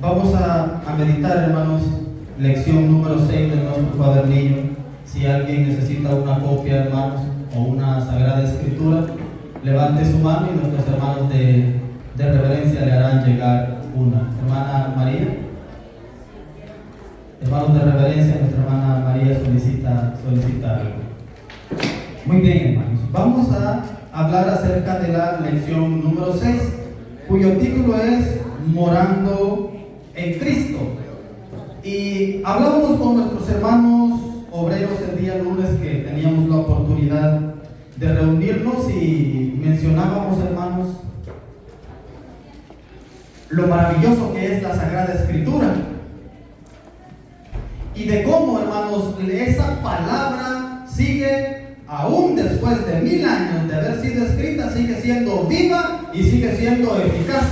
Vamos a meditar, hermanos, lección número 6 de nuestro cuadernillo. Si alguien necesita una copia, hermanos, o una sagrada escritura, levante su mano y nuestros hermanos de reverencia le harán llegar una. Hermana María, hermanos de reverencia, nuestra hermana María solicita algo. Muy bien, hermanos, vamos a hablar acerca de la lección número 6, cuyo título es Morando en Cristo. Y hablamos con nuestros hermanos obreros el día lunes que teníamos la oportunidad de reunirnos y mencionábamos, hermanos, lo maravilloso que es la Sagrada Escritura y de cómo, hermanos, esa palabra sigue, aún después de 1000 años de haber sido escrita, sigue siendo viva y sigue siendo eficaz.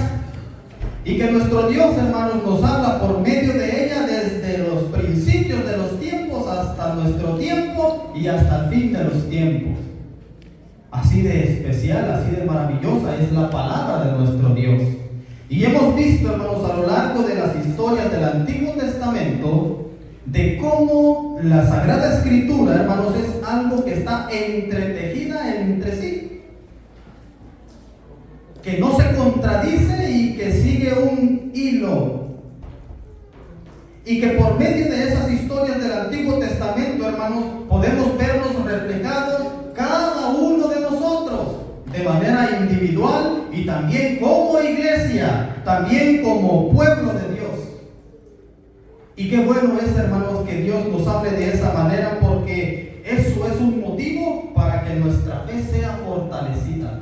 Y que nuestro Dios, hermanos, nos habla por medio de ella desde los principios de los tiempos hasta nuestro tiempo y hasta el fin de los tiempos. Así de especial, así de maravillosa es la palabra de nuestro Dios. Y hemos visto, hermanos, a lo largo de las historias del Antiguo Testamento, de cómo la Sagrada Escritura, hermanos, es algo que está entretejida entre sí, que no se contradice y que sigue un hilo, y que por medio de esas historias del Antiguo Testamento, hermanos, podemos vernos reflejados cada uno de nosotros de manera individual y también como iglesia, también como pueblo de Dios. Y qué bueno es, hermanos, que Dios nos hable de esa manera, porque eso es un motivo para que nuestra fe sea fortalecida.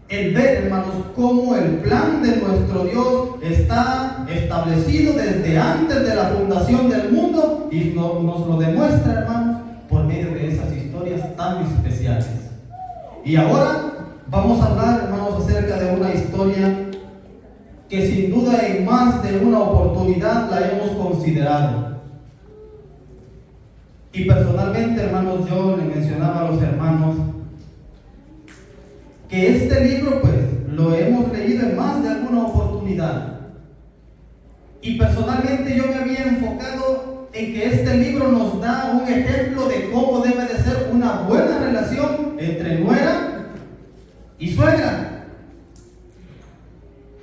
El ver, hermanos, cómo el plan de nuestro Dios está establecido desde antes de la fundación del mundo y nos lo demuestra, hermanos, por medio de esas historias tan especiales. Y ahora vamos a hablar, hermanos, acerca de una historia que sin duda en más de una oportunidad la hemos considerado. Y personalmente, hermanos, yo le mencionaba a los hermanos que este libro, pues, lo hemos leído en más de alguna oportunidad. Y personalmente yo me había enfocado en que este libro nos da un ejemplo de cómo debe de ser una buena relación entre nuera y suegra.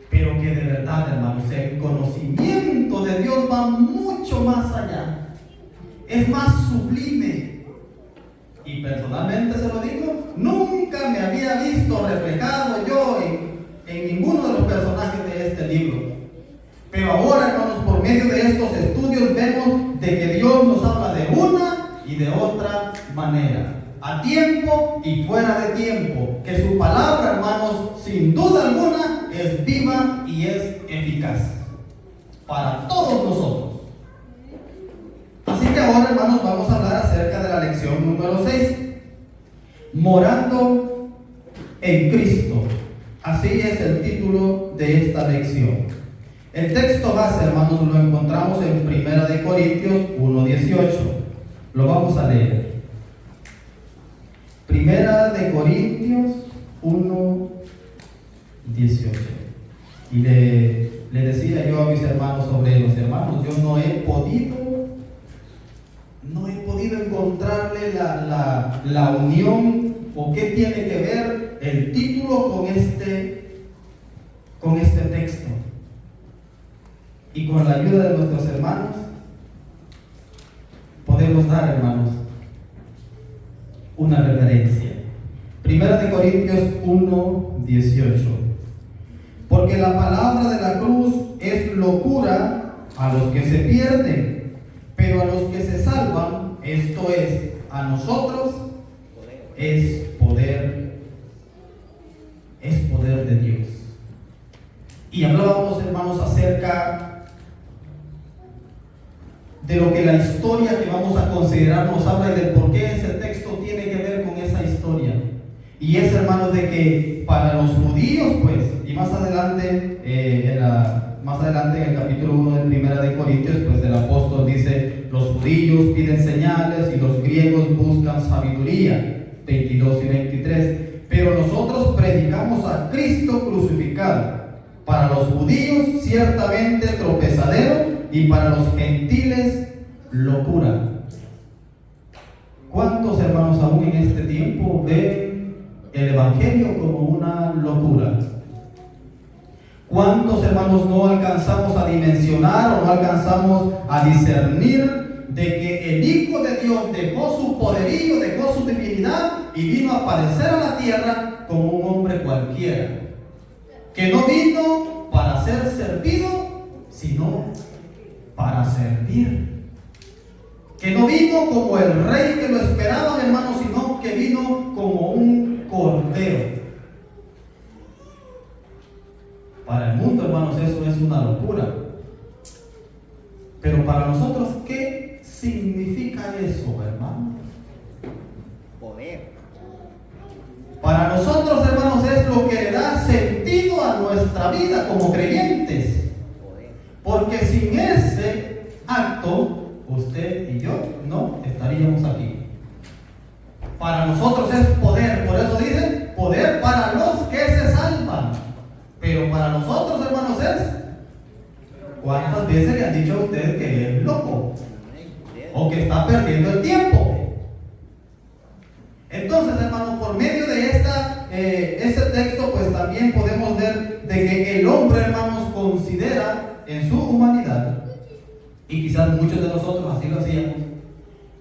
Pero que de verdad, hermanos, el conocimiento de Dios va mucho más allá. Es más sublime. Y personalmente se lo digo, nunca me había visto reflejado yo en ninguno de los personajes de este libro. Pero ahora, hermanos, por medio de estos estudios vemos de que Dios nos habla de una y de otra manera, a tiempo y fuera de tiempo, que su palabra, hermanos, sin duda alguna es viva y es eficaz para todos nosotros. Así que ahora, hermanos, vamos a hablar acerca de la lección número 6, Morando en Cristo. Así es el título de esta lección. El texto base, hermanos, lo encontramos en 1 Corintios 1:18. Lo vamos a leer. 1 Corintios 1:18. Y le decía yo a mis hermanos sobre los hermanos, yo no he podido encontrarle la unión o qué tiene que ver el título con este texto. Y con la ayuda de nuestros hermanos podemos dar, hermanos, una referencia. 1 Corintios 1:18. Porque la palabra de la cruz es locura a los que se pierden, pero a los que se salvan, esto es, a nosotros, es poder de Dios. Y hablábamos, hermanos, acerca de lo que la historia que vamos a considerar nos habla y de por qué ese texto tiene que ver con esa historia. Y es, hermanos, de que para los judíos, pues, y más adelante en el capítulo 1 de 1 Corintios, pues el apóstol dice, los judíos piden señales y los griegos buscan sabiduría, 22 y 23. Pero nosotros predicamos a Cristo crucificado, Para los judíos, ciertamente tropezadero, y para los gentiles, locura. ¿Cuántos hermanos aún en este tiempo ven el Evangelio como una locura? ¿Cuántos hermanos no alcanzamos a dimensionar o no alcanzamos a discernir de que el Hijo de Dios dejó su poderío, dejó su divinidad y vino a aparecer a la tierra como un hombre cualquiera? Que no vino para ser servido, sino para servir. Que no vino como el rey que lo esperaban, hermanos, sino que vino como un cordero. Para el mundo, hermanos, eso es una locura. Pero para nosotros, ¿qué significa eso, hermano? Poder. Para nosotros, hermanos, es lo que le da sentido a nuestra vida como creyentes. Porque sin ese acto, usted y yo no estaríamos aquí. Para nosotros es poder, por eso dicen, poder para los que se salvan. Pero para nosotros, hermanos, es, ¿cuántas veces le han dicho a usted que es loco? O que está perdiendo el tiempo. Entonces, hermanos, por medio de este texto, pues también podemos ver de que el hombre, hermanos, considera en su humanidad, y quizás muchos de nosotros así lo hacíamos,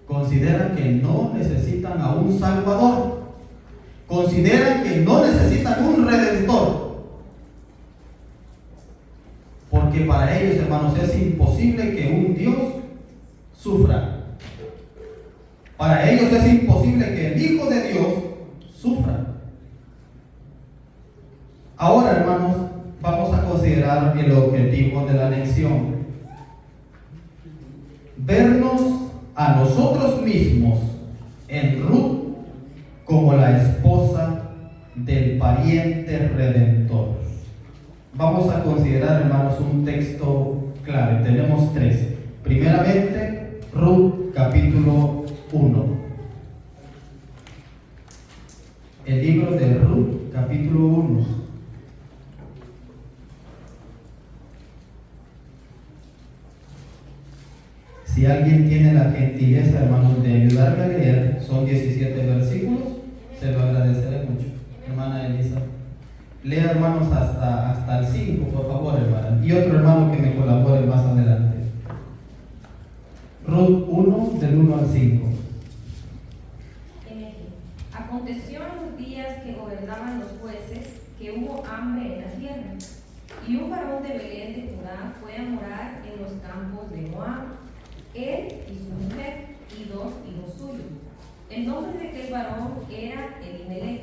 consideran que no necesitan a un Salvador, consideran que no necesitan un Redentor, porque para ellos, hermanos, es imposible que un Dios sufra. Para ellos es imposible que el Hijo de Dios sufra. Ahora, hermanos, vamos a considerar el objetivo de la lección. Vernos a nosotros mismos en Ruth como la esposa del pariente redentor. Vamos a considerar, hermanos, un texto clave. Tenemos tres. Primeramente, Ruth capítulo 1. El libro de Ruth capítulo 1. Si alguien tiene la gentileza, hermanos, de ayudarme a leer, son 17 versículos, se lo agradeceré mucho. Hermana Elisa, lea, hermanos, hasta el 5, por favor, hermana. Y otro hermano que me colabore más adelante. Ruth 1, del 1 al 5. Aconteció en los días que gobernaban los jueces que hubo hambre en la tierra, y un varón de Belén de Judá fue a morar en los campos de Moab, él y su mujer y dos hijos suyos. El nombre de aquel varón era Elimelech,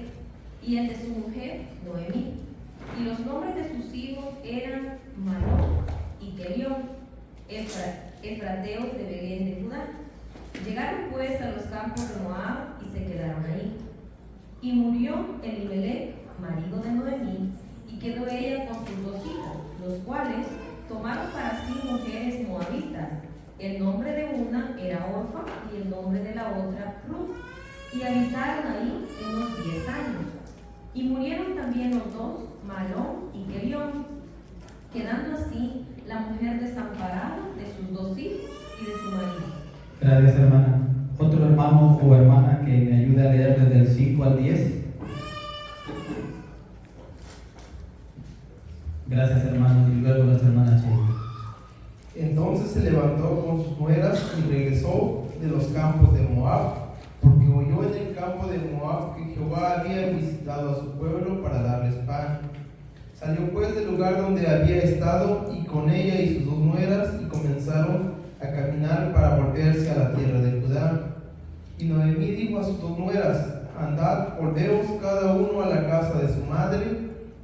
y el de su mujer Noemí, y los nombres de sus hijos eran Malón y Kelión, efrateos de Belén de Judá. Llegaron pues a los campos de Moab y se quedaron ahí. Y murió Elimelech, marido de Noemí, y quedó ella con sus dos hijos, los cuales tomaron para sí mujeres moabitas. El nombre de una era Orfa y el nombre de la otra Ruth, y habitaron ahí unos 10 años. Y murieron también los dos, Malón y Kelión, quedando así la mujer desamparada de sus dos hijos y de su marido. Gracias, hermana. Otro hermano o hermana que me ayude a leer desde el 5 al 10. Gracias, hermano. Y luego nuestra hermana Sheila. Entonces se levantó con sus nueras y regresó de los campos de Moab, porque oyó en el campo de Moab que Jehová había visitado a su pueblo para darles pan. Salió pues del lugar donde había estado, y con ella y sus dos nueras, y comenzaron a caminar para volverse a la tierra de Judá. Y Noemí dijo a sus dos nueras: andad, volveos cada uno a la casa de su madre.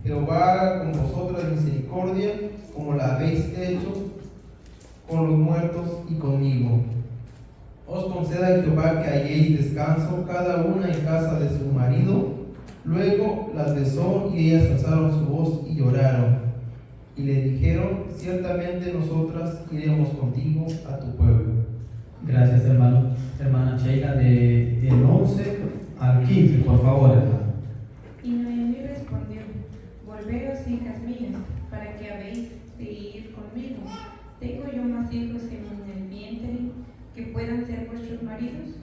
Jehová haga con vosotras misericordia, como la habéis hecho con los muertos y conmigo. Os conceda Jehová que halléis descanso, cada una en casa de su marido. Luego las besó, y ellas alzaron su voz y lloraron. Y le dijeron: ciertamente nosotras iremos contigo a tu pueblo. Gracias, hermano. Hermana Sheila, del 11 al 15, por favor, hermano. Y Noemí respondió: volveos, hijas mías, para que de ir conmigo. ¿Tengo yo más hijos en el vientre que puedan ser vuestros maridos?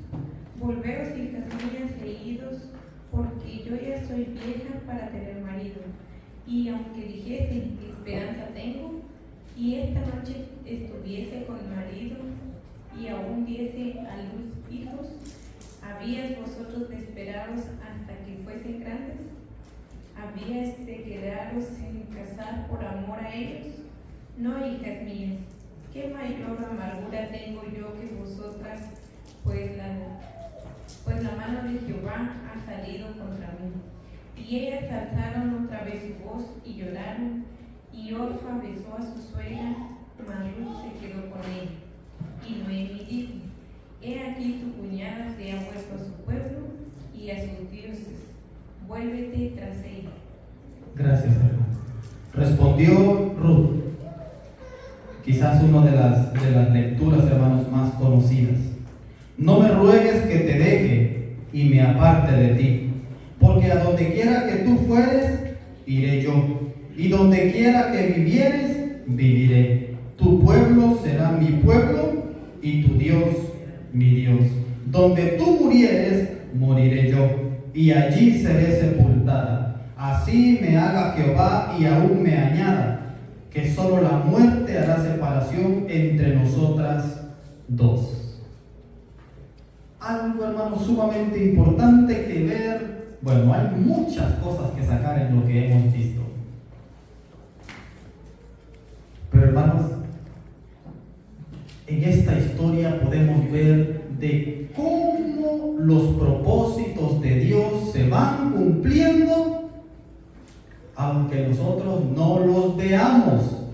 Volveos, hijas mías, e idos, porque yo ya soy vieja para tener marido. Y aunque dijese, esperanza tengo, y esta noche estuviese con marido, y aún diese a luz hijos, ¿habíais vosotros de esperaros hasta que fuesen grandes? ¿Habíais de quedaros sin casar por amor a ellos? No, hijas mías, ¿qué mayor amargura tengo yo que vosotras? Pues la mano de Jehová ha salido contra mí. Y ellas alzaron otra vez su voz y lloraron, y Orfa besó a su suegra, mas Ruth se quedó con ella. Y Noemi dijo: He aquí tu cuñada se ha vuelto a su pueblo y a sus dioses. Vuélvete tras ella. Gracias, hermano. Respondió Ruth, quizás una de las lecturas, hermanos, más conocidas. No me ruegues que te deje y me aparte de ti, porque a donde quiera que tú fueres, iré yo, y donde quiera que vivieres, viviré. Tu pueblo será mi pueblo, y tu Dios mi Dios. Donde tú murieres, moriré yo, y allí seré sepultada. Así me haga Jehová y aún me añada, que solo la muerte hará separación entre nosotras dos. Algo, hermano, sumamente importante que ver. Bueno, hay muchas cosas que sacar en lo que hemos visto. Pero, hermanos, en esta historia podemos ver de cómo los propósitos de Dios se van cumpliendo, aunque nosotros no los veamos,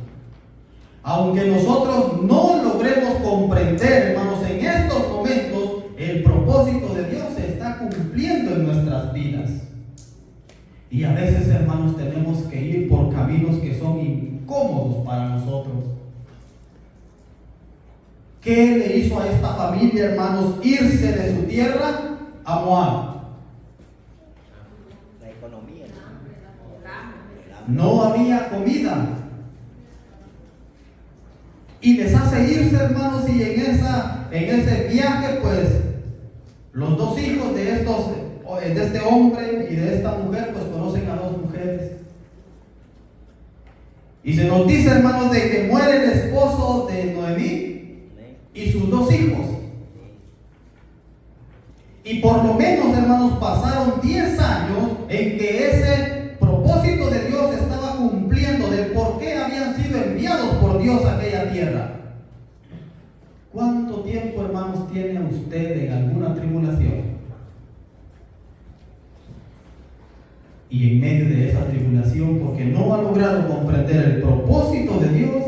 aunque nosotros no logremos comprender, hermanos, en estos momentos el propósito de Dios se está cumpliendo en nuestras vidas. Y a veces, hermanos, tenemos que ir por caminos que son incómodos para nosotros. ¿Qué le hizo a esta familia, hermanos, irse de su tierra a Moab? La economía. No había comida. Y les hace irse, hermanos, y en ese viaje, pues, los dos hijos de este hombre y de esta mujer, pues conocen a dos mujeres. Y se nos dice, hermanos, de que muere el esposo de Noemí y sus dos hijos. Y por lo menos, hermanos, pasaron 10 años en que ese propósito de Dios estaba cumpliendo, de por qué habían sido enviados por Dios a aquella tierra. ¿Cuánto tiempo, hermanos, tiene usted en alguna tribulación? Y en medio de esa tribulación, porque no ha logrado comprender el propósito de Dios,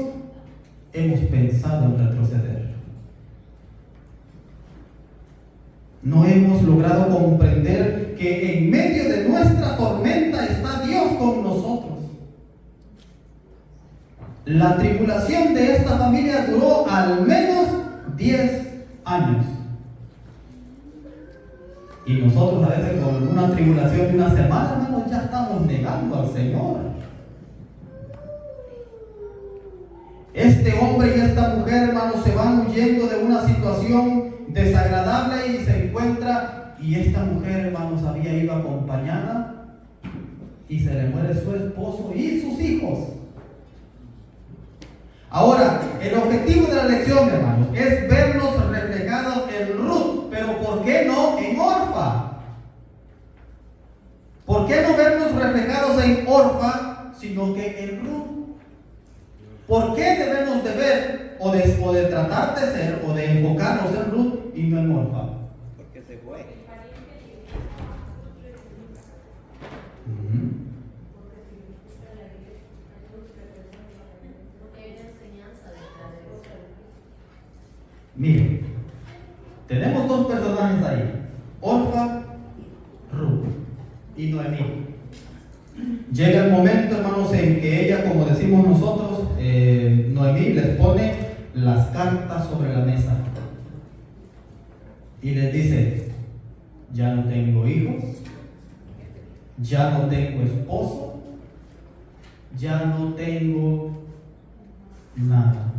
hemos pensado en retroceder. No hemos logrado comprender que en medio de nuestra tormenta está Dios con nosotros. La tribulación de esta familia duró al menos 10 años. Y nosotros a veces con una tribulación de una semana, hermanos, ya estamos negando al Señor. Este hombre y esta mujer, hermanos, se van huyendo de una situación desagradable y se encuentra, y esta mujer, hermanos, había ido acompañada y se le muere su esposo y sus hijos. Ahora, el objetivo de la lección, hermanos, es vernos reflejados en Ruth, pero ¿por qué no en Orfa? ¿Por qué no vernos reflejados en Orfa, sino que en Ruth? ¿Por qué debemos de ver o de tratar de ser o de enfocarnos en Ruth y no en Orfa? Porque se fue. Miren, tenemos dos personajes ahí, Orfa, Ruth y Noemí. Llega el momento, hermanos, en que ella, como decimos nosotros, Noemí les pone las cartas sobre la mesa y les dice: ya no tengo hijos, ya no tengo esposo, ya no tengo nada.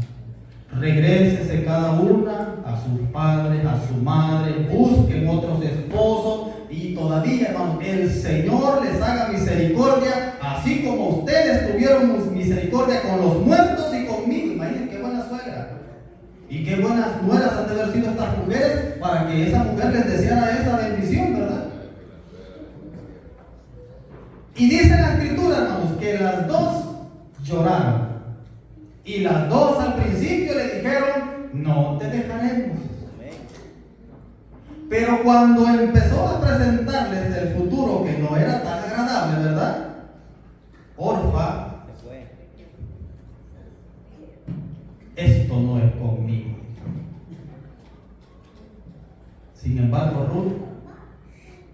Regrésese cada una a su padre, a su madre, busquen otros esposos y todavía, hermanos, el Señor les haga misericordia, así como ustedes tuvieron misericordia con los muertos y conmigo. Imagínense qué buena suegra y qué buenas nueras han de haber sido estas mujeres para que esa mujer les deseara esa bendición, ¿verdad? Y dice la Escritura, hermanos, que las dos lloraron. Y las dos al principio le dijeron, no te dejaremos. Pero cuando empezó a presentarles el futuro que no era tan agradable, ¿verdad? Orfa, esto no es conmigo. Sin embargo, Ruth,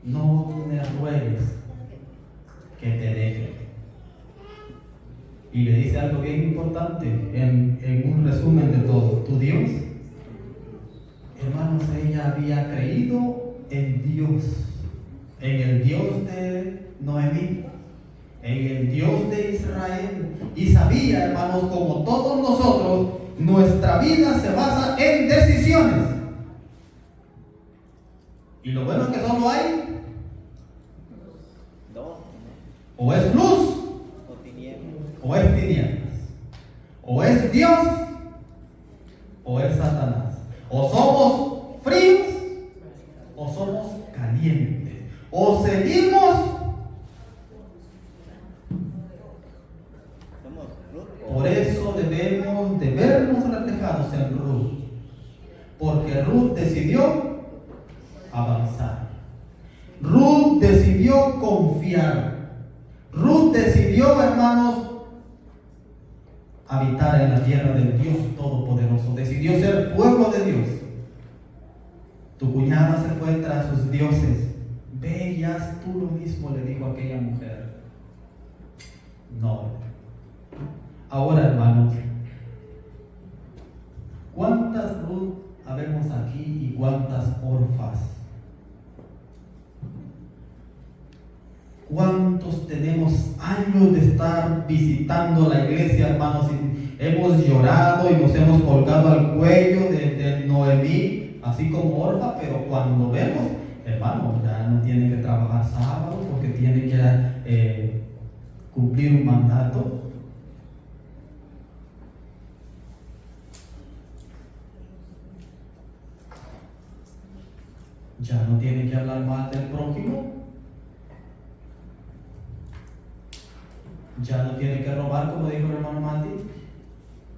no me ruegues que te deje. Y le dice algo bien importante en un resumen de todo. Tu Dios, hermanos, ella había creído en Dios, en el Dios de Noemí, en el Dios de Israel. Y sabía, hermanos, como todos nosotros, nuestra vida se basa en decisiones. Y lo bueno es que solo hay dos, o es luz o es tinieblas, o es Dios o es Satanás, o somos fríos o somos calientes, o seguimos. Por eso debemos de vernos reflejados en Ruth, porque Ruth decidió avanzar, Ruth decidió confiar, Ruth decidió, hermanos, habitar en la tierra del Dios Todopoderoso, decidió ser pueblo de Dios. Tu cuñada se fue tras sus dioses, ve y haz tú lo mismo, le dijo aquella mujer. No. Ahora, hermanos, ¿cuántas Ruth habemos aquí y cuántas Orfas? ¿Cuántos tenemos años de estar visitando la iglesia, hermanos? Y hemos llorado y nos hemos colgado al cuello de Noemí, así como Orfa, pero cuando vemos, hermanos, ya no tiene que trabajar sábado porque tiene que cumplir un mandato. Ya no tiene que hablar mal del prójimo. Ya no tiene que robar, como dijo el hermano Mati.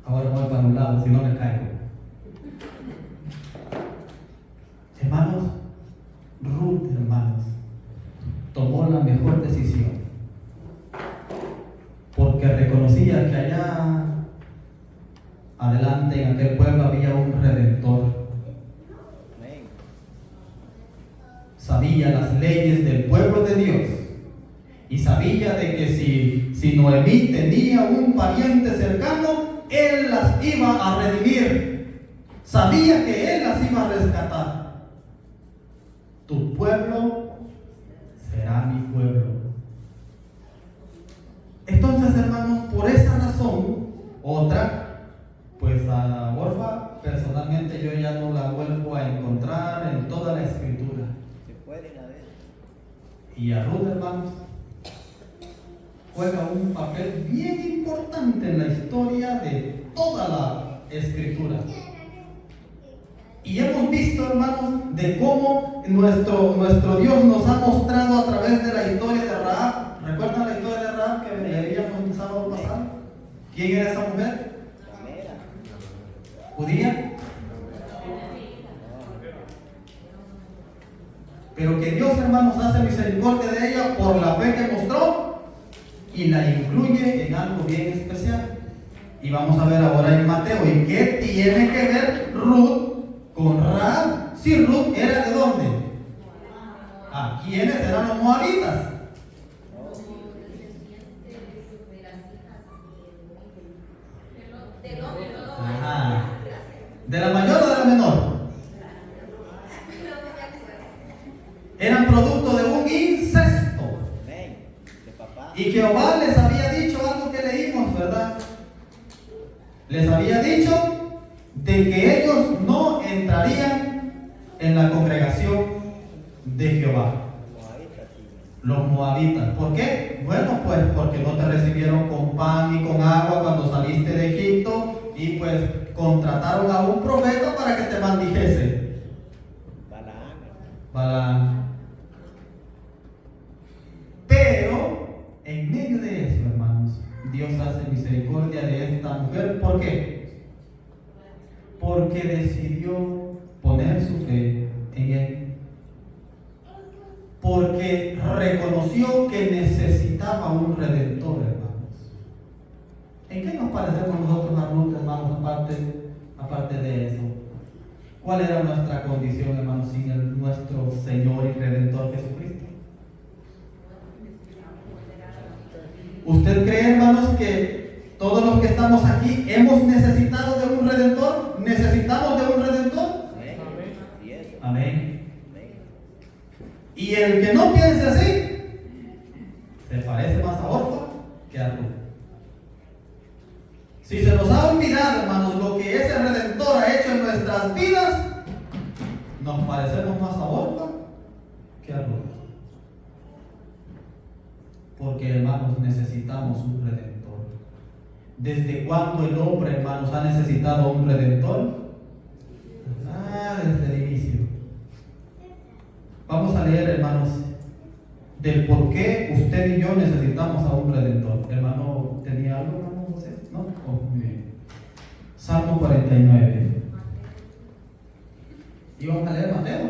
Ahora voy para un lado, si no me caigo. Hermanos, Ruth, hermanos, tomó la mejor decisión, porque reconocía que allá adelante en aquel pueblo había un redentor. Sabía las leyes del pueblo de Dios y sabía de que si Noemí tenía un pariente cercano, él las iba a redimir. Sabía que él las iba a rescatar. Tu pueblo será mi pueblo. Entonces, hermanos, por esa razón, otra, pues a Orfa personalmente yo ya no la vuelvo a encontrar en toda la escritura. Se pueden ver. Y a Ruth, hermanos, juega un papel bien importante en la historia de toda la escritura. Y hemos visto, hermanos, de cómo nuestro Dios nos ha mostrado a través de la historia de Rahab. ¿Recuerdan la historia de Rahab que leíamos el sábado pasado? ¿Quién era esa mujer? ¿Judía? Pero que Dios, hermanos, hace misericordia de ella por la fe que mostró y la incluye en algo bien especial. Y vamos a ver ahora en Mateo, ¿y qué tiene que ver Ruth con Rahab? Si Ruth era de dónde? ¿A quiénes eran los moabitas? Ajá. ¿De la mayor o de la menor? Eran producto de un incesto. Y Jehová les había dicho algo que leímos, ¿verdad? les había dicho de que ellos no entrarían en la congregación de Jehová. Los moabitas. ¿Por qué? Bueno, pues porque no te recibieron con pan y con agua cuando saliste de Egipto y pues contrataron a un profeta para que te maldijese. Balaam. Pero en medio de eso, hermanos, Dios hace misericordia de esta mujer. ¿Por qué? Porque decidió poner su fe en Él. Porque reconoció que necesitaba un redentor, hermanos. ¿En qué nos parecemos nosotros a Ruth, hermanos, aparte de eso? ¿Cuál era nuestra condición, hermanos, sin nuestro Señor y Redentor Jesucristo? ¿Usted cree, hermanos, que todos los que estamos aquí hemos necesitado de un Redentor? ¿Necesitamos de un Redentor? Amén. Y el que no piense así, se parece más a Orfa que a Ruth. Si se nos ha olvidado, hermanos, lo que ese Redentor ha hecho en nuestras vidas, nos parecemos más a Orfa que a Ruth. Porque, hermanos, necesitamos un Redentor. ¿Desde cuándo el hombre, hermanos, ha necesitado un Redentor? Desde el inicio. Vamos a leer, hermanos, del por qué usted y yo necesitamos a un Redentor. Hermano, ¿tenía algo, hermano José? ¿No? Muy bien. Salmo 49. ¿Y vamos a leer Mateo?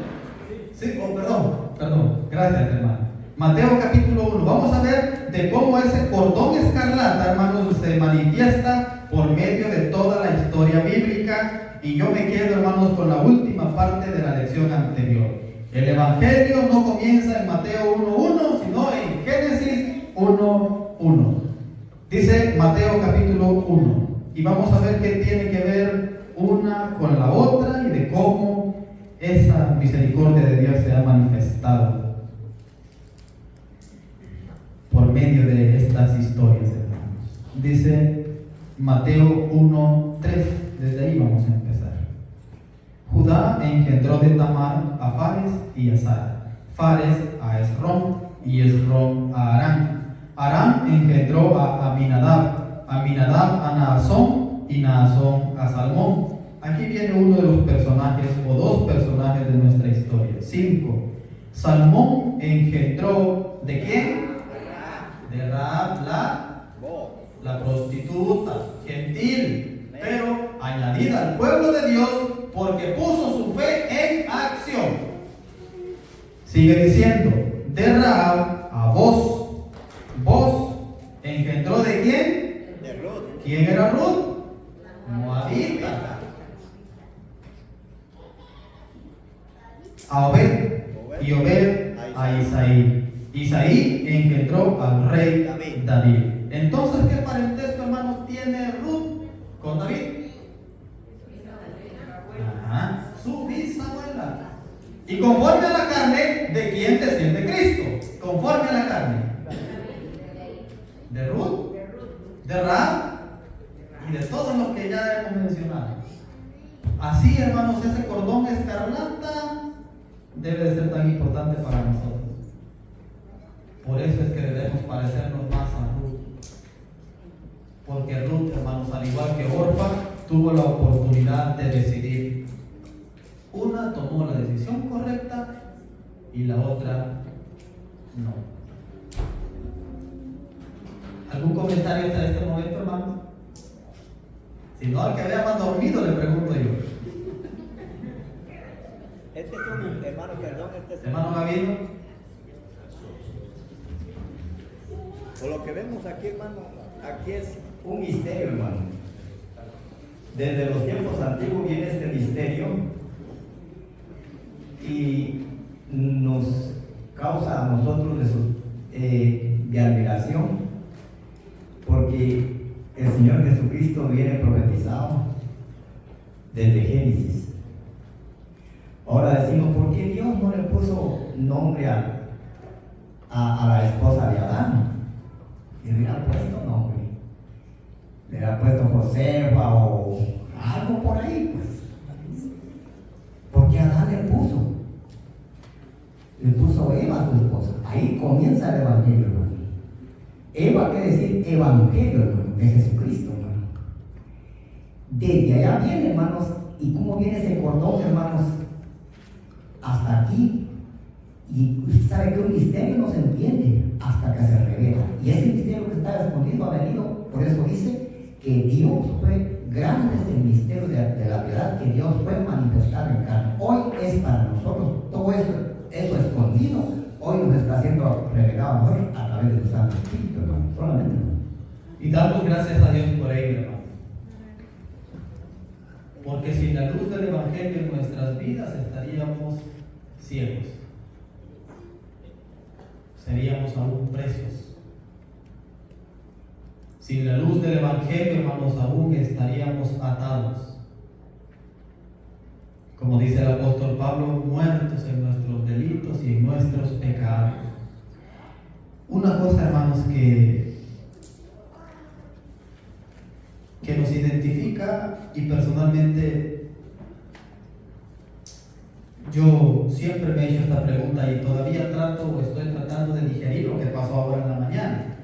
Sí, perdón. Gracias, hermano. Mateo capítulo 1. Vamos a ver de cómo ese cordón escarlata, hermanos, se manifiesta por medio de toda la historia bíblica. Y yo me quedo, hermanos, con la última parte de la lección anterior. El Evangelio no comienza en Mateo 1.1, sino en Génesis 1.1. Dice Mateo capítulo 1. Y vamos a ver qué tiene que ver una con la otra y de cómo esa misericordia de Dios se ha manifestado por medio de estas historias, hermanos. Dice Mateo 1.3. Desde ahí vamos a empezar. Judá engendró de Tamar a Fares y a Zara, Fares a Esrom y Esrom a Aram. Aram engendró a Aminadab, Aminadab a Naasón y Naasón a Salmón. Aquí viene uno de los personajes o dos personajes de nuestra historia. 5. Salmón engendró ¿de quién? De Rahab, la prostituta, gentil, pero añadida al pueblo de Dios, porque puso su fe en acción. Sigue diciendo, de Rahab a Boz. Boz engendró ¿de quién? De Ruth. ¿Quién era Ruth? Moabita. A Obed, y Obed a Isaí. Isaí engendró al rey David. Entonces, ¿qué parentesco, hermanos, tiene Ruth con David? Su bisabuela. Y conforme a la carne, ¿de quién desciende Cristo? Conforme a la carne. De Ruth, de Rahab y de todos los que ya hemos mencionado. Así, hermanos, ese cordón escarlata debe de ser tan importante para nosotros. Por eso es que debemos parecernos más a Ruth. Porque Ruth, hermanos, al igual que Orfa, tuvo la oportunidad de decidir. Una tomó la decisión correcta y la otra no. ¿Algún comentario hasta este momento, hermano? Si no, al que vea más dormido le pregunto yo. Este es un hermano, perdón, Hermano Gavino. Por lo que vemos aquí, hermano, aquí es un misterio, hermano. Desde los tiempos antiguos viene este misterio y nos causa a nosotros de admiración, porque el Señor Jesucristo viene profetizado desde Génesis. Ahora decimos, ¿por qué Dios no le puso nombre a la esposa de Adán? Le hubiera puesto nombre, le hubiera puesto Josefa o nosotros. Ahí comienza el Evangelio, hermano. Eva quiere decir Evangelio, hermano, de Jesucristo, hermano. Desde allá viene, hermanos, y cómo viene ese cordón, hermanos, hasta aquí. Y usted sabe que un misterio no se entiende hasta que se revela. Y ese misterio que está escondido ha venido, por eso dice que Dios fue grande, es el misterio de la piedad, que Dios fue manifestado en carne. Hoy es para nosotros todo eso escondido, hoy nos está siendo revelado a nosotros a través de su Santo Espíritu, hermano, solamente, hermano. Y damos gracias a Dios por ello, hermano. Porque sin la luz del Evangelio en nuestras vidas estaríamos ciegos. Seríamos aún presos. Sin la luz del Evangelio, hermanos, aún estaríamos atados. Como dice el apóstol Pablo, muertos en nuestros delitos y en nuestros pecados. Una cosa, hermanos, que nos identifica, y personalmente yo siempre me he hecho esta pregunta y todavía estoy tratando de digerir lo que pasó ahora en la mañana,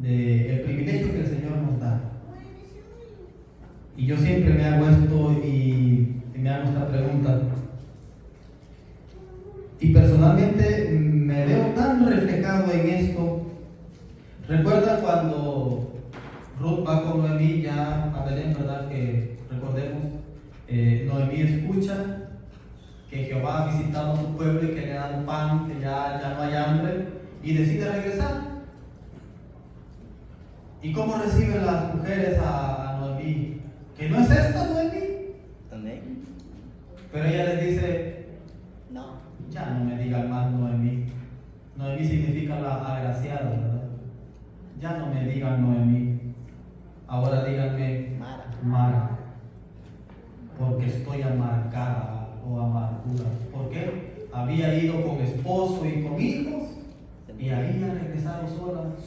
del privilegio que el Señor nos da. Y yo siempre me hago esto y me hago esta pregunta. Y personalmente me veo tan reflejado en esto. ¿Recuerdan cuando Ruth va con Noemí ya a Belén, verdad? Que recordemos, Noemí escucha que Jehová ha visitado a su pueblo y que le dan pan, que ya no hay hambre, y decide regresar. ¿Y cómo reciben las mujeres a Noemí? ¿Que no es esto, Noemí? Amén. Pero ella les dice, no, ya no me digan más Noemí. Noemí significa la agraciada, ¿verdad? Ya no me digan Noemí. Ahora díganme Mara, porque estoy amargada o amargura. ¿Por qué? Había ido con esposo y con hijos y había regresado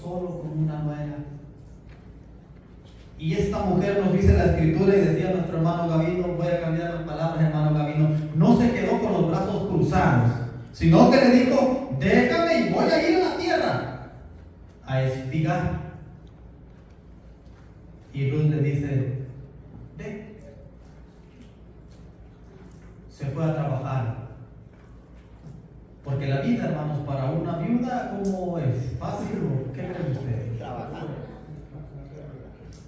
solo con una nuera. Y esta mujer, nos dice la escritura, y decía nuestro hermano Gavino, voy a cambiar las palabras, hermano Gavino, no se quedó con los brazos cruzados, sino que le dijo, déjame y voy a ir a la tierra a espigar. Y Ruth le dice, ve. Se fue a trabajar. Porque la vida, hermanos, para una viuda, ¿cómo es? ¿Fácil o qué creen ustedes? Trabajar.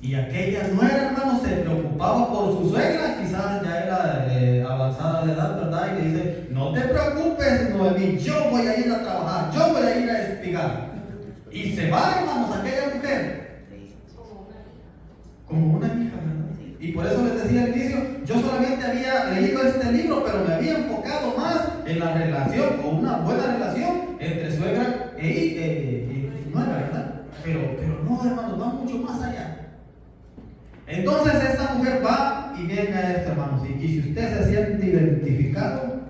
Y aquella nuera, hermanos, se preocupaba por su suegra, quizás ya era avanzada de edad, ¿verdad? Y le dice, no te preocupes, Noemí, yo voy a ir a trabajar, yo voy a ir a espigar. Y se va, hermanos, aquella mujer. Como una hija, ¿verdad? Y por eso les decía al inicio, yo solamente había leído este libro, pero me había enfocado más en la relación, o una buena relación entre suegra y nuera, ¿verdad? Pero no, hermanos, va mucho más allá. Entonces esta mujer va y viene a esto, hermanos, y si usted se siente identificado,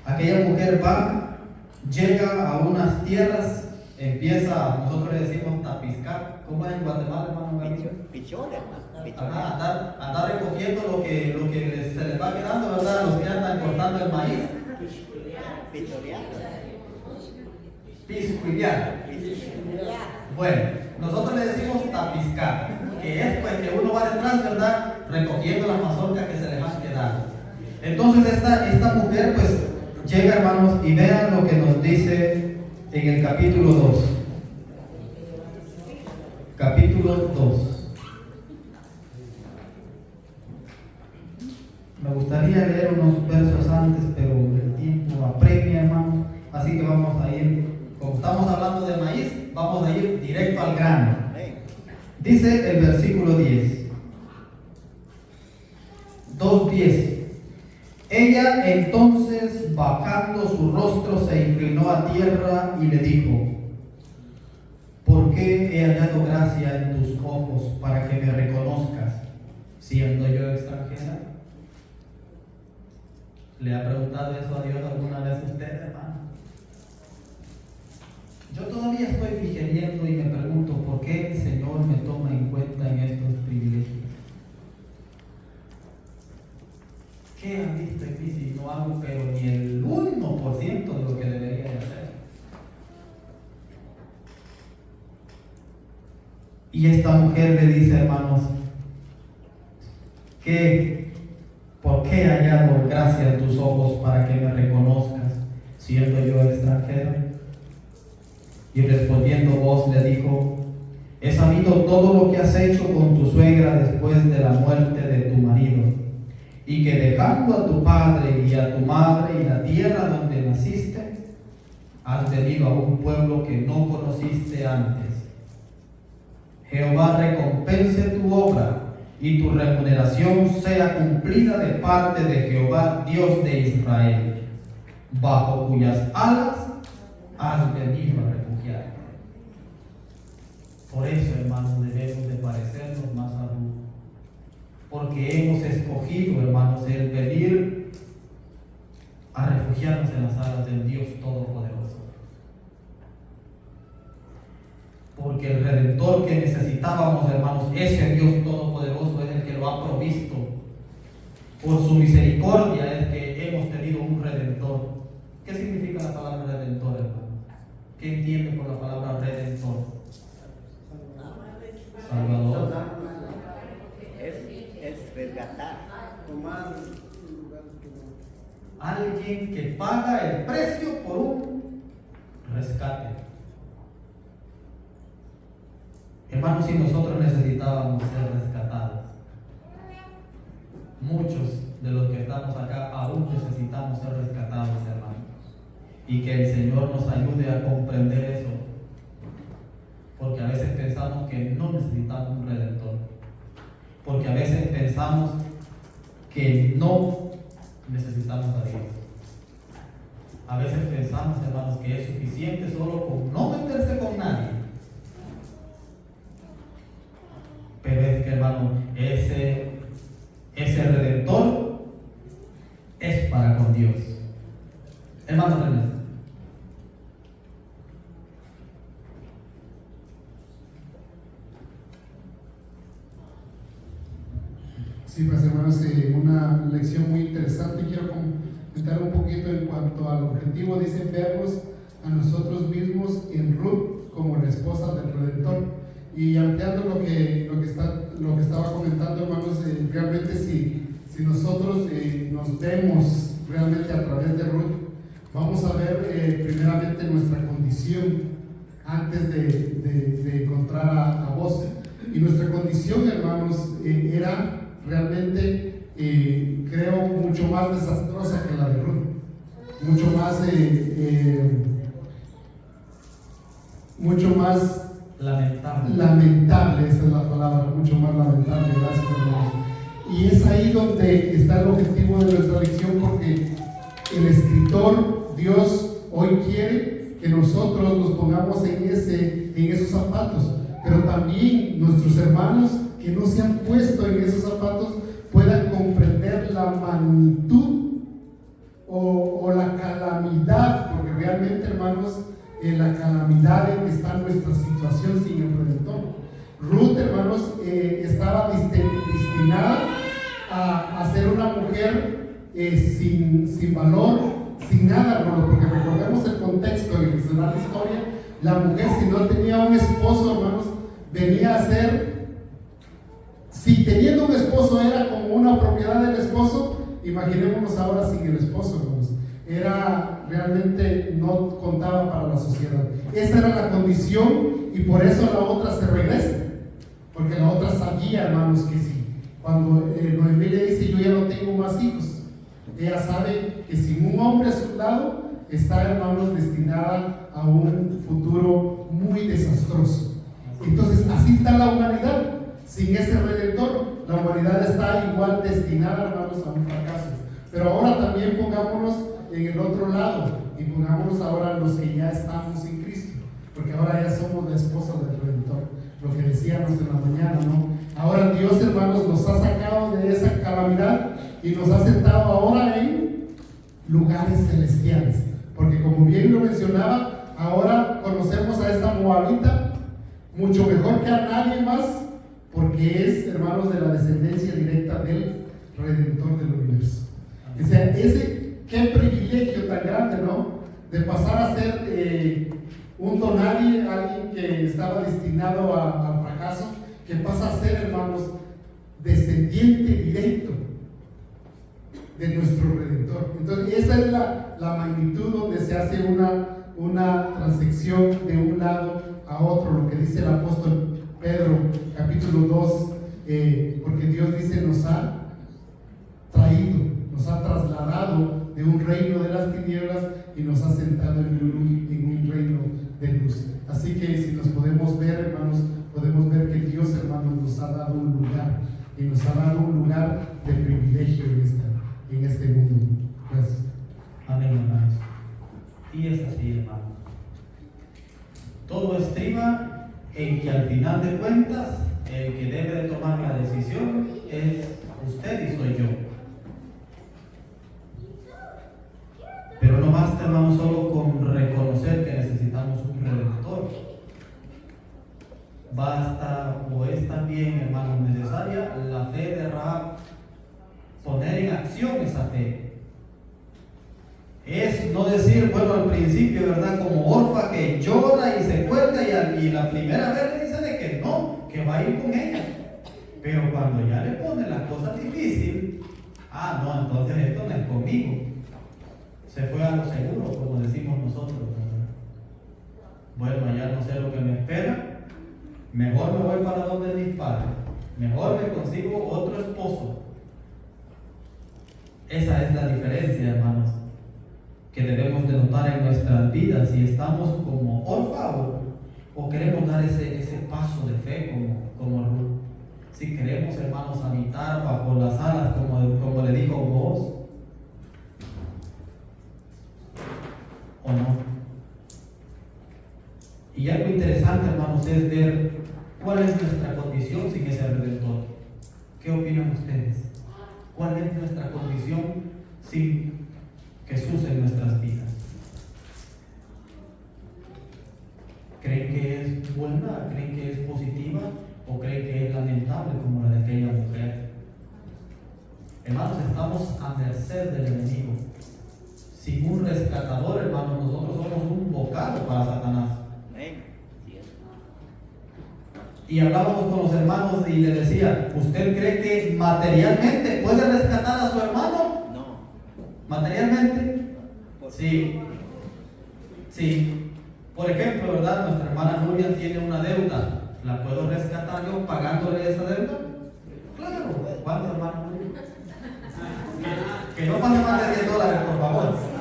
aquella mujer va, llega a unas tierras, empieza, nosotros le decimos tapiscar. ¿Cómo es en Guatemala, hermano Gabriel? Pichón, hermano. Andar recogiendo lo que se les va quedando, ¿verdad? Los que andan cortando el maíz. Piscuilear. Bueno, nosotros le decimos tapiscar, que es pues que uno va detrás, ¿verdad? Recogiendo las mazorcas que se les han quedado. Entonces esta mujer pues llega, hermanos, y vean lo que nos dice en el capítulo 2. Capítulo 2. Me gustaría leer unos versos antes, pero el tiempo apremia, hermano. Así que vamos a ir, como estamos hablando de maíz, vamos a ir directo al grano. Dice el versículo 10. 2:10. Ella entonces, bajando su rostro, se inclinó a tierra y le dijo: ¿por qué he hallado gracia en tus ojos para que me reconozcas, siendo yo extranjera? ¿Le ha preguntado eso a Dios alguna vez usted, hermano? Yo todavía estoy digeriendo y me pregunto por qué el Señor me toma en cuenta en estos privilegios. ¿Qué han visto en mí si no hago pero ni el 1% mujer le dice, hermanos, ¿por qué he hallado gracia en tus ojos para que me reconozcas, siendo yo extranjera? Y respondiendo Booz le dijo, he sabido todo lo que has hecho con tu suegra después de la muerte de tu marido, y que dejando a tu padre y a tu madre y la tierra donde naciste, has venido a un pueblo que no conociste antes. Jehová recompense tu obra y tu remuneración sea cumplida de parte de Jehová, Dios de Israel, bajo cuyas alas has venido a refugiarte. Por eso, hermanos, debemos de parecernos más a Ruth, porque hemos escogido, hermanos, el venir a refugiarnos en las alas del Dios Todopoderoso. Porque el Redentor que necesitábamos, hermanos, ese Dios Todopoderoso es el que lo ha provisto. Por su misericordia es que hemos tenido un Redentor. ¿Qué significa la palabra Redentor, hermanos? ¿Qué entiende por la palabra Redentor? Salvador. Es resgatar. Alguien que paga el precio por un rescate. Hermanos, si nosotros necesitábamos ser rescatados, muchos de los que estamos acá aún necesitamos ser rescatados, hermanos. Y que el Señor nos ayude a comprender eso. Porque a veces pensamos que no necesitamos un Redentor. Porque a veces pensamos que no necesitamos a Dios. A veces pensamos, hermanos, que es suficiente solo con no meterse con nadie. Pero es que, hermano, ese Redentor es para con Dios. Hermano René. Sí, pues hermanos, una lección muy interesante. Quiero comentar un poquito en cuanto al objetivo. Dice vernos a nosotros mismos en Ruth como la esposa del Redentor. Y ampliando lo que estaba comentando, hermanos, realmente si nosotros nos vemos realmente a través de Ruth, vamos a ver primeramente nuestra condición antes de encontrar a Booz. Y nuestra condición, hermanos, era realmente, creo, mucho más desastrosa que la de Ruth, mucho más lamentable, esa es la palabra, mucho más lamentable. Gracias, hermanos. Y es ahí donde está el objetivo de nuestra lección, porque el escritor, Dios, hoy quiere que nosotros nos pongamos en esos zapatos, pero también nuestros hermanos que no se han puesto en esos zapatos puedan comprender la magnitud o la calamidad, porque realmente, hermanos, la calamidad en que está nuestra situación sin el Redentor. Ruth, hermanos, estaba destinada a ser una mujer sin valor, sin nada, hermanos, porque recordemos el contexto en el que se da la historia. La mujer, si no tenía un esposo, hermanos, venía a ser, si teniendo un esposo era como una propiedad del esposo, imaginémonos ahora sin el esposo, hermanos. Realmente no contaba para la sociedad. Esa era la condición, y por eso la otra se regresa, porque la otra sabía, hermanos, que sí. Cuando Noemí le dice, yo ya no tengo más hijos, ella sabe que sin un hombre a su lado está, hermanos, destinada a un futuro muy desastroso. Entonces, así está la humanidad. Sin ese Redentor, la humanidad está igual destinada, hermanos, a un fracaso. Pero ahora también pongámonos en el otro lado, y pongámonos ahora los que ya estamos en Cristo, porque ahora ya somos la esposa del Redentor, lo que decíamos en la mañana, ¿no? Ahora Dios, hermanos, nos ha sacado de esa calamidad y nos ha sentado ahora en lugares celestiales, porque como bien lo mencionaba, ahora conocemos a esta moabita mucho mejor que a nadie más, porque es, hermanos, de la descendencia directa del Redentor del universo. O sea, qué privilegio tan grande, ¿no? De pasar a ser un donadie, alguien que estaba destinado al fracaso, que pasa a ser, hermanos, descendiente directo de nuestro Redentor. Entonces, esa es la magnitud donde se hace una transección de un lado a otro, lo que dice el apóstol Pedro, capítulo 2, porque Dios dice, nos ha traído, nos ha trasladado de un reino de las tinieblas y nos ha sentado en un reino de luz. Así que si nos podemos ver, hermanos, podemos ver que Dios, hermanos, nos ha dado un lugar, y nos ha dado un lugar de privilegio en este mundo. Gracias. Amén, hermanos. Y es así, hermano. Todo estriba en que al final de cuentas el que debe de tomar la decisión es usted y soy yo. Pero no basta, hermano, solo con reconocer que necesitamos un redentor. Basta o es también, hermano, necesaria la fe de Rahab, poner en acción esa fe. Es no decir, bueno, al principio, ¿verdad? Como Orfa que llora y se cuelga y la primera vez le dice de que no, que va a ir con ella. Pero cuando ya le pone la cosa difícil, no, entonces esto no es conmigo. Se fue a lo seguro, como decimos nosotros, ¿verdad? Bueno, ya no sé lo que me espera, mejor me voy para donde mis padres, mejor me consigo otro esposo. Esa es la diferencia, hermanos, que debemos de notar en nuestras vidas, si estamos como Orfa o queremos dar ese paso de fe como Ruth. Si queremos, hermanos, habitar bajo las alas como le dijo vos, o no. Y algo interesante, hermanos, es ver cuál es nuestra condición sin ese Redentor. ¿Qué opinan ustedes? ¿Cuál es nuestra condición sin Jesús en nuestras vidas? ¿Creen que es buena? ¿Creen que es positiva? ¿O creen que es lamentable como la de aquella mujer? Hermanos, estamos a merced del enemigo. Sin un rescatador, hermanos, nosotros somos un bocado para Satanás. Y hablábamos con los hermanos y les decía, ¿usted cree que materialmente puede rescatar a su hermano? No. ¿Materialmente? Sí. Sí. Por ejemplo, ¿verdad? Nuestra hermana Nuria tiene una deuda. ¿La puedo rescatar yo pagándole esa deuda? Claro. ¿Cuánto, hermano Nuria? Que no pase más de $10, por favor.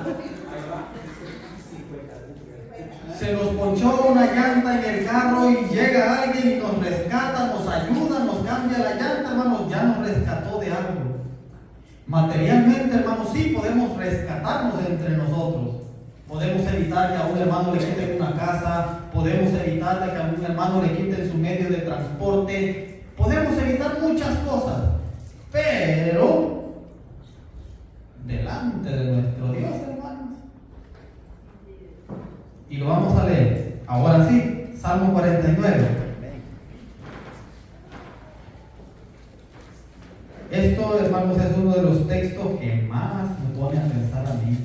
Se nos ponchó una llanta en el carro y llega alguien y nos rescata, nos ayuda, nos cambia la llanta, hermanos, ya nos rescató de algo. Materialmente, hermanos, sí podemos rescatarnos entre nosotros. Podemos evitar que a un hermano le quiten una casa, podemos evitar que a un hermano le quiten su medio de transporte, podemos evitar muchas cosas, pero delante de nuestro Dios, hermanos. Y lo vamos a leer. Ahora sí, Salmo 49. Esto, hermanos, es uno de los textos que más me pone a pensar a mí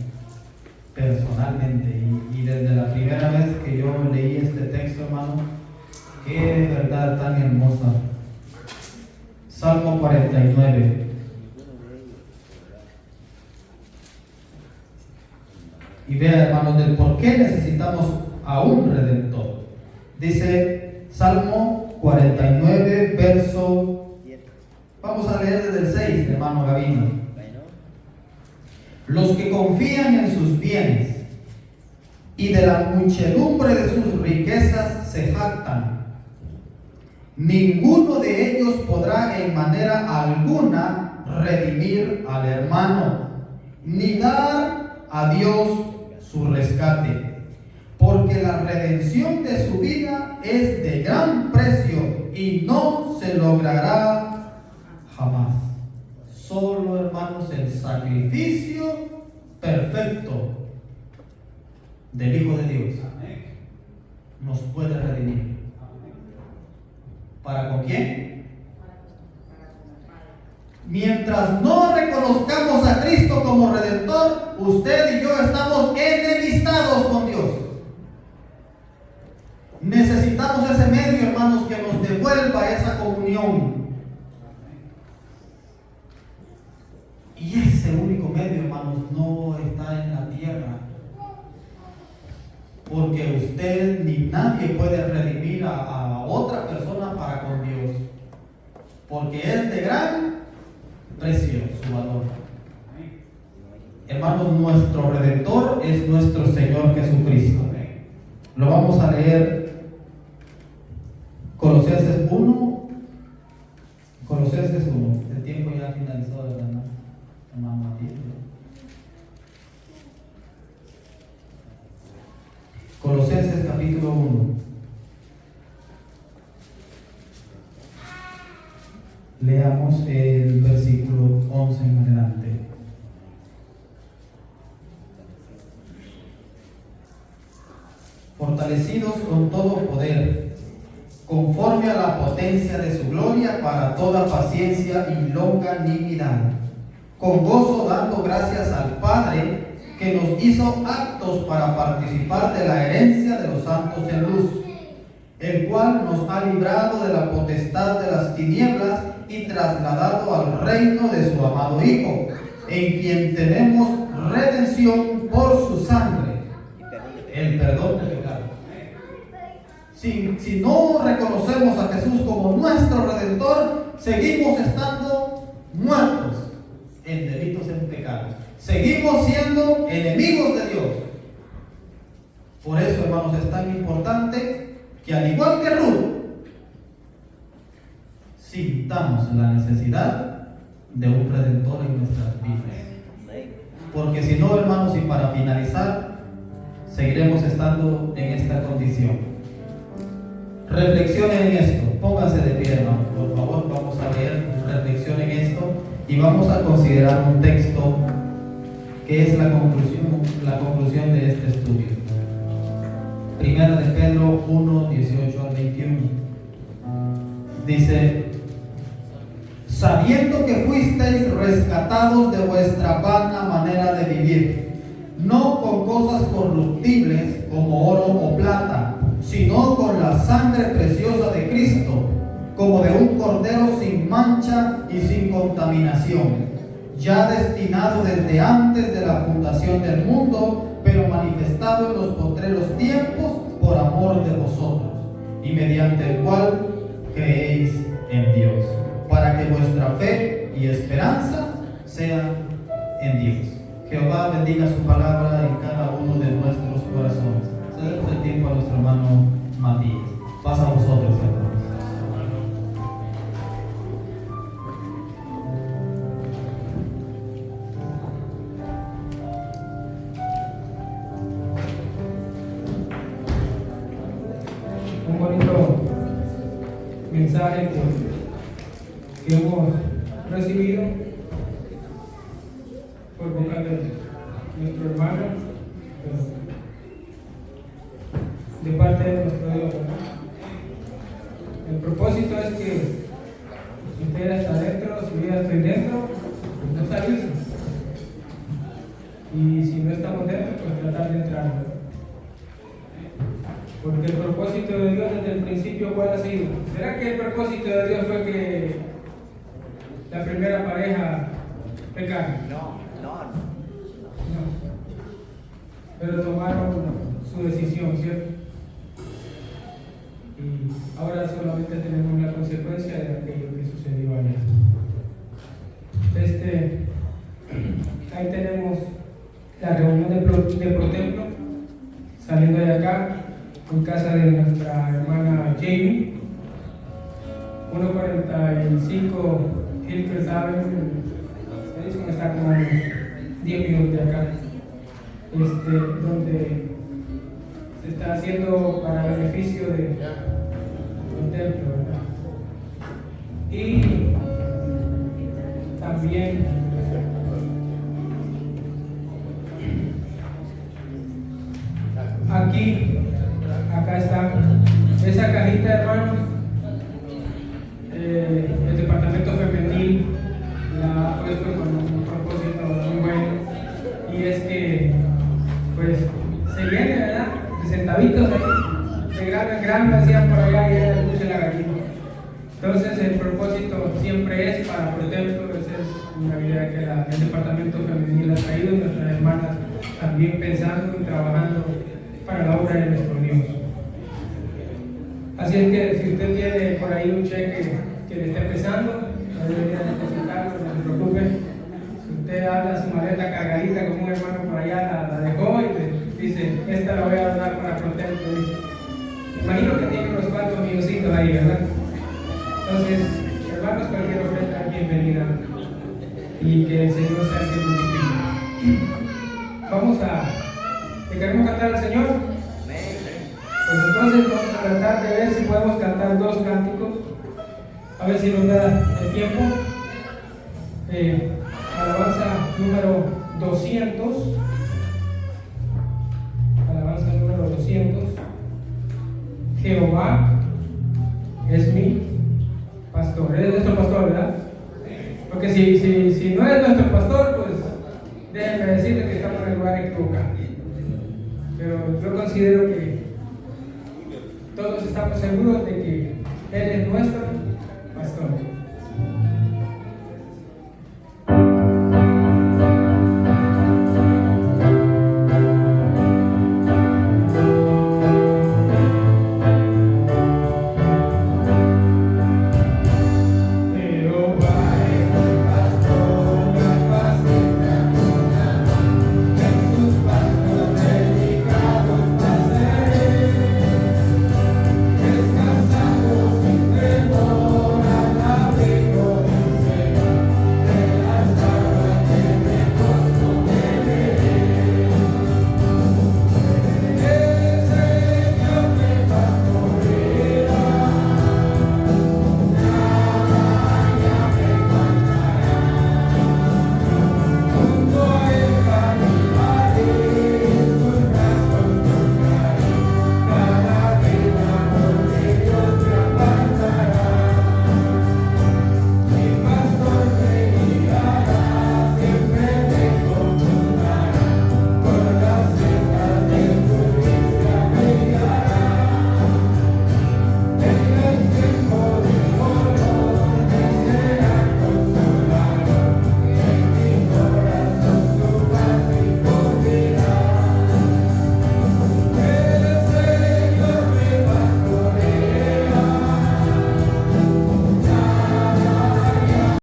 personalmente. Y desde la primera vez que yo leí este texto, hermano, qué verdad tan hermosa. Salmo 49. Y vea, hermanos, del por qué necesitamos a un Redentor. Dice Salmo 49, verso. Vamos a leer desde el 6, hermano Gavino. Los que confían en sus bienes y de la muchedumbre de sus riquezas se jactan. Ninguno de ellos podrá en manera alguna redimir al hermano, ni dar a Dios su rescate, porque la redención de su vida es de gran precio y no se logrará jamás. Solo, hermanos, el sacrificio perfecto del Hijo de Dios nos puede redimir. ¿Para con quién? Mientras no reconozcamos a Cristo como Redentor, usted y yo estamos enemistados con Dios. Necesitamos necesitamos ese medio, hermanos, que nos devuelva esa comunión. Y ese único medio, hermanos, no está en la tierra. Porque usted ni nadie puede redimir a otra persona para con Dios. Porque es de gran precio su valor. Hermanos, nuestro Redentor es nuestro Señor Jesucristo. Lo vamos a leer Colosenses 1. Colosenses 1. El tiempo ya finalizó, ¿verdad? Hermano Matías. Colosenses capítulo 1. Leamos el versículo 11 en adelante. Fortalecidos con todo poder, conforme a la potencia de su gloria, para toda paciencia y longanimidad, con gozo dando gracias al Padre, que nos hizo aptos para participar de la herencia de los santos en luz, el cual nos ha librado de la potestad de las tinieblas y trasladado al reino de su amado Hijo, en quien tenemos redención por su sangre, el perdón de pecados. Si no reconocemos a Jesús como nuestro Redentor, seguimos estando muertos en delitos, en pecados. Seguimos siendo enemigos de Dios. Por eso, hermanos, es tan importante que, al igual que Ruth, sintamos la necesidad de un Redentor en nuestras vidas. Porque si no, hermanos, y para finalizar, seguiremos estando en esta condición. Reflexionen en esto, pónganse de pie, hermanos, por favor. Vamos a leer, reflexionen en esto y vamos a considerar un texto que es la conclusión de este estudio. Primera de Pedro 1, 18 al 21. Dice: sabiendo que fuisteis rescatados de vuestra vana manera de vivir, no con cosas corruptibles como oro o plata, sino con la sangre preciosa de Cristo, como de un cordero sin mancha y sin contaminación, ya destinado desde antes de la fundación del mundo, pero manifestado en los postreros tiempos por amor de vosotros, y mediante el cual creéis en Dios, para que vuestra fe y esperanza sean en Dios. Jehová bendiga su palabra en cada uno de nuestros corazones. Cedemos el tiempo a nuestro hermano Matías. Pasa a vosotros, hermanos. Un bonito mensaje que hemos recibido por boca de nuestro hermano, de parte de nuestro Dios. El propósito es que si usted está dentro, si yo estoy dentro, pues no salirse. Y si no estamos dentro, pues tratar de entrar. Porque el propósito de Dios desde el principio, ¿cuál ha sido? ¿Será que el propósito de Dios fue que la primera pareja pecara? No. Pero tomaron su decisión, ¿cierto? Y ahora solamente tenemos la consecuencia de aquello que sucedió allá. Ahí tenemos la reunión de Protemplo, saliendo de acá, en casa de nuestra hermana Jamie, 145 Hillcrest Avenue, está como 10 minutos de acá, donde se está haciendo para beneficio del templo, ¿verdad? Y también acá está esa cajita, hermanos. El departamento femenil la ha puesto con un propósito muy bueno, y es que pues se viene, ¿verdad?, de centavitos ahí, de grano en grano, decían por propósito siempre es para ProTemplo. Esa es una idea que el departamento femenil ha traído, nuestras hermanas también pensando y trabajando para la obra de nuestro Dios. Así es que si usted tiene por ahí un cheque que le esté pesando, no debería necesitarlo, no se preocupe. Si usted habla su maleta cargadita como un hermano por allá la dejó y le dice, esta la voy a donar para ProTemplo, dice. Imagino que tiene unos cuantos milloncitos ahí, ¿verdad? Entonces, hermanos, cualquier ofrenda es bienvenida y que el Señor sea el que multiplique. ¿Le queremos cantar al Señor? Pues entonces vamos a tratar de ver si podemos cantar 2 cánticos, a ver si nos da el tiempo. Alabanza número 200. Alabanza número 200. Jehová es mi pastor. Es nuestro pastor, ¿verdad? Porque si no es nuestro pastor, pues déjenme decirle que estamos en el lugar equivocado. Pero yo considero que todos estamos seguros de que Él es nuestro